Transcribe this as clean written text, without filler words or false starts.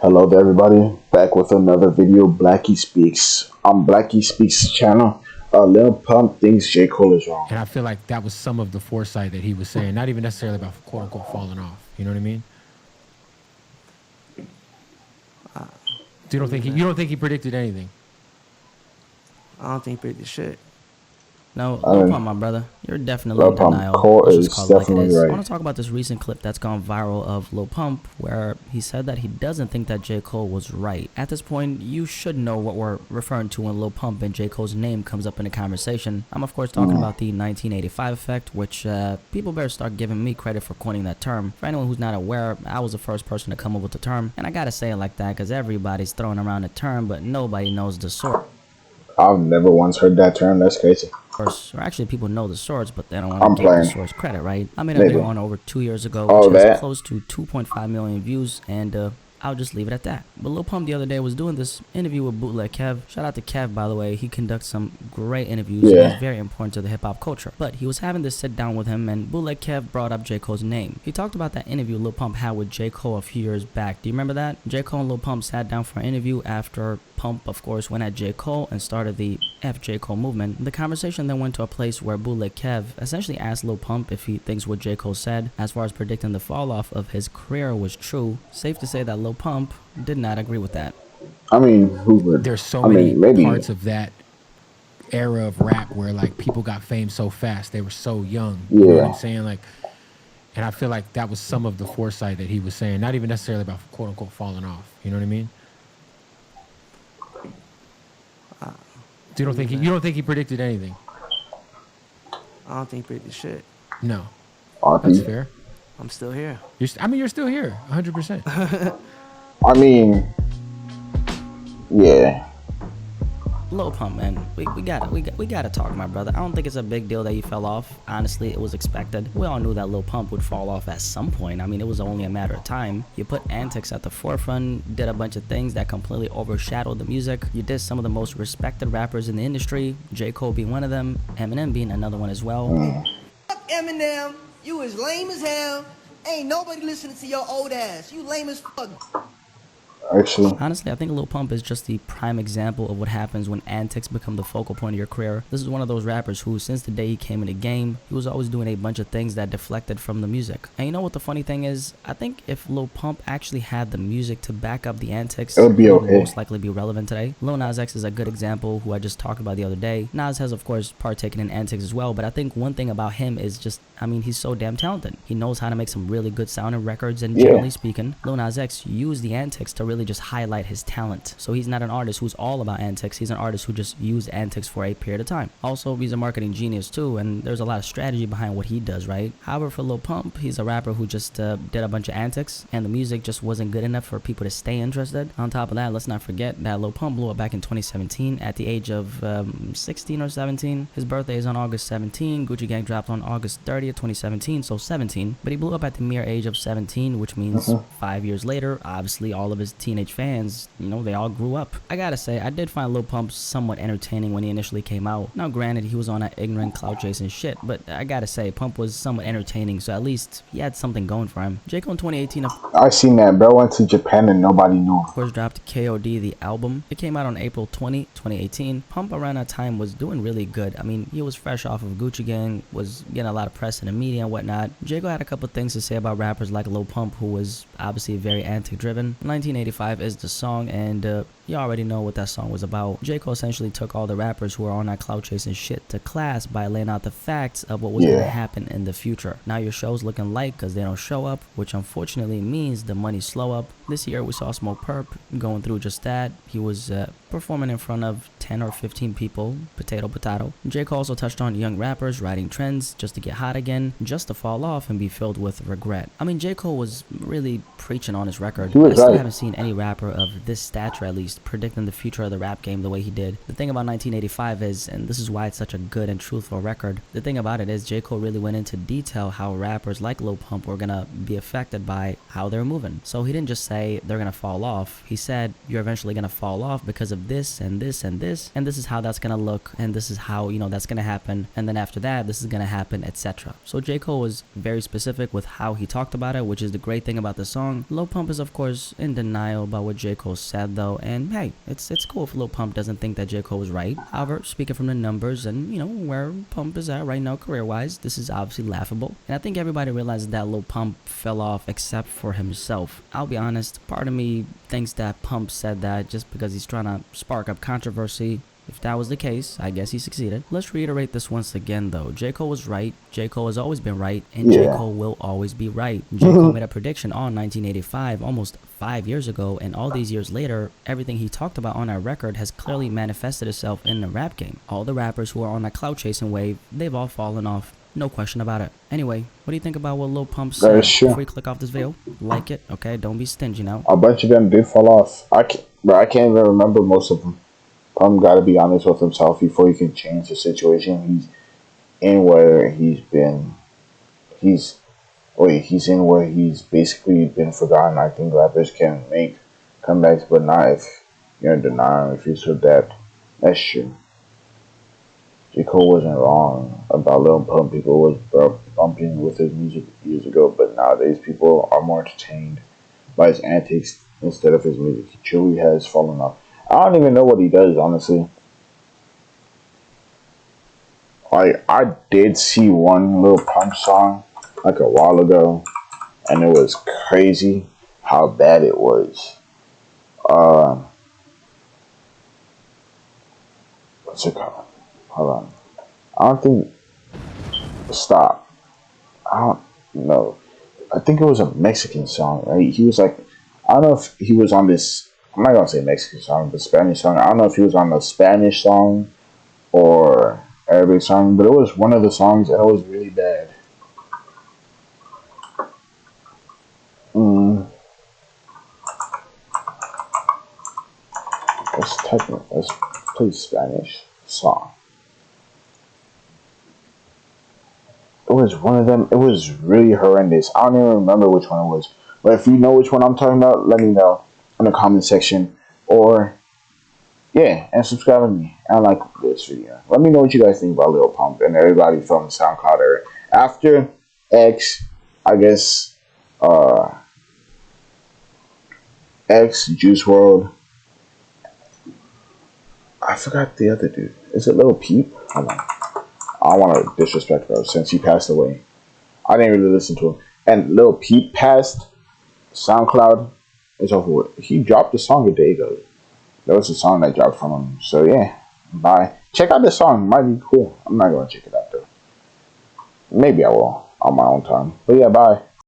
Hello there, everybody. Back with another video. Blackie Speaks. On Blackie Speaks channel, Lil Pump thinks J. Cole is wrong. And I feel like that was some of the foresight that he was saying, not even necessarily about quote unquote falling off. You know what I mean? So you don't think he predicted anything? I don't think he predicted shit. No, Lil Pump, my brother, you're definitely Lil in Pump denial. Cole Let's is just call it like it definitely is. right. I want to talk about this recent clip that's gone viral of Lil Pump, where he said that he doesn't think that J. Cole was right. At this point, you should know what we're referring to when Lil Pump and J. Cole's name comes up in a conversation. I'm of course talking about the 1985 effect, which people better start giving me credit for coining that term. For anyone who's not aware, I was the first person to come up with the term, and I gotta say it like that because everybody's throwing around the term, but nobody knows the source. I've never once heard that term. That's crazy. Or actually, people know the source, but they don't want to give the source credit, right? I made a video on over 2 years ago, which has close to 2.5 million views, and I'll just leave it at that. But Lil Pump the other day was doing this interview with Bootleg Kev. Shout out to Kev, by the way. He conducts some great interviews, and he's very important to the hip-hop culture. But he was having this sit-down with him, and Bootleg Kev brought up J. Cole's name. He talked about that interview Lil Pump had with J. Cole a few years back. Do you remember that? J. Cole and Lil Pump sat down for an interview after Pump, of course, went at J. Cole and started the F J. Cole movement. The conversation then went to a place where Bootleg Kev essentially asked Lil Pump if he thinks what J. Cole said as far as predicting the fall off of his career was true. Safe to say that Lil Pump did not agree with that. I mean, who would? There's so many parts of that era of rap where like people got fame so fast, they were so young. You know what I'm saying? Like, and I feel like that was some of the foresight that he was saying, not even necessarily about quote unquote falling off. You know what I mean? So you don't think he predicted anything? I don't think he predicted shit. No, that's fair. I'm still here. You're still here, 100%. I mean, yeah. Lil Pump, man, we gotta talk, my brother. I don't think it's a big deal that he fell off. Honestly, it was expected. We all knew that Lil Pump would fall off at some point. I mean, it was only a matter of time. You put antics at the forefront, did a bunch of things that completely overshadowed the music. You did some of the most respected rappers in the industry, J. Cole being one of them, Eminem being another one as well. Fuck Eminem, you is lame as hell. Ain't nobody listening to your old ass. You lame as fuck. Actually, honestly, I think Lil Pump is just the prime example of what happens when antics become the focal point of your career. This is one of those rappers who, since the day he came in the game, he was always doing a bunch of things that deflected from the music. And you know what the funny thing is? I think if Lil Pump actually had the music to back up the antics, it would most likely be relevant today. Lil Nas X is a good example, who I just talked about the other day. Nas has, of course, partaken in antics as well, but I think one thing about him is just, I mean, he's so damn talented. He knows how to make some really good sounding records, and generally speaking, Lil Nas X used the antics to really just highlight his talent. So he's not an artist who's all about antics. He's an artist who just used antics for a period of time. Also, he's a marketing genius too, and there's a lot of strategy behind what he does, right? However, for Lil Pump, he's a rapper who just did a bunch of antics, and the music just wasn't good enough for people to stay interested. On top of that, let's not forget that Lil Pump blew up back in 2017 at the age of 16 or 17. His birthday is on August 17. Gucci Gang dropped on August 30th, 2017, so 17. But he blew up at the mere age of 17, which means 5 years later, obviously all of his teenage fans, you know, they all grew up. I gotta say, I did find Lil Pump somewhat entertaining when he initially came out. Now granted, he was on that ignorant clout chasing shit, but I gotta say, Pump was somewhat entertaining, so at least he had something going for him. J. Cole in 2018, I seen that. Bro went to Japan and nobody knew. Of course, dropped KOD, the album. It came out on April 20, 2018. Pump around that time was doing really good. I mean, he was fresh off of Gucci Gang, was getting a lot of press in the media and whatnot. J. Cole had a couple things to say about rappers like Lil Pump, who was obviously very antic driven. 1985 is the song, and you already know what that song was about. J. Cole essentially took all the rappers who are on that clout chasing shit to class by laying out the facts of what was going to happen in the future. Now your show's looking light because they don't show up, which unfortunately means the money slow up. This year we saw Smoke Perp going through just that. He was performing in front of 10 or 15 people, potato. J. Cole also touched on young rappers riding trends just to get hot again, just to fall off and be filled with regret. I mean, J. Cole was really preaching on his record. I still haven't seen any rapper of this stature, at least, predicting the future of the rap game the way he did. The thing about 1985 is, and this is why it's such a good and truthful record, the thing about it is J. Cole really went into detail how rappers like Lil Pump were gonna be affected by how they're moving. So he didn't just say they're gonna fall off. He said you're eventually gonna fall off because of this and this and this, and this is how that's gonna look, and this is how, you know, that's gonna happen, and then after that this is gonna happen, etc. So J. Cole was very specific with how he talked about it, which is the great thing about the song. Lil Pump is of course in denial denial about what J. Cole said though, and hey, it's cool if Lil Pump doesn't think that J. Cole was right. However, speaking from the numbers and, you know, where Pump is at right now career-wise, this is obviously laughable. And I think everybody realizes that Lil Pump fell off except for himself. I'll be honest, part of me thinks that Pump said that just because he's trying to spark up controversy. If that was the case, I guess he succeeded. Let's reiterate this once again though. J. Cole was right, J. Cole has always been right, and J. Cole will always be right. J. Cole made a prediction on 1985, almost 5 years ago, and all these years later, everything he talked about on that record has clearly manifested itself in the rap game. All the rappers who are on that clout chasing wave, they've all fallen off. No question about it. Anyway, what do you think about what Lil Pump said? Before you click off this video, like it, okay? Don't be stingy now. A bunch of them did fall off. I can't even remember most of them. Pump got to be honest with himself before he can change the situation. He's in where he's been. He's in where he's basically been forgotten. I think rappers can make comebacks, but not if you're in denial. If you said that, that's true. J. Cole wasn't wrong about Lil Pump. People was bumping with his music years ago, but nowadays people are more entertained by his antics instead of his music. He truly has fallen off. I don't even know what he does, honestly. Like, I did see one Lil Pump song like a while ago, and it was crazy how bad it was. What's it called? Hold on. I don't think. Stop. I don't know. I think it was a Mexican song, right? He was like, I don't know if he was on this. I'm not gonna say Mexican song, but Spanish song. I don't know if he was on the Spanish song or Arabic song, but it was one of the songs and it was really bad. Let's play Spanish song. It was one of them. It was really horrendous. I don't even remember which one it was. But if you know which one I'm talking about, let me know in the comment section, or yeah, and subscribe to me and like this video. Let me know what you guys think about Lil Pump and everybody from SoundCloud era. After X, I guess X, Juice WRLD. I forgot the other dude. Is it Lil Peep? Hold on. I don't want to disrespect bro since he passed away. I didn't really listen to him. And Lil Peep passed. SoundCloud is over with. He dropped a song a day ago. That was a song that dropped from him. So yeah, bye. Check out this song. It might be cool. I'm not going to check it out though. Maybe I will on my own time. But yeah, bye.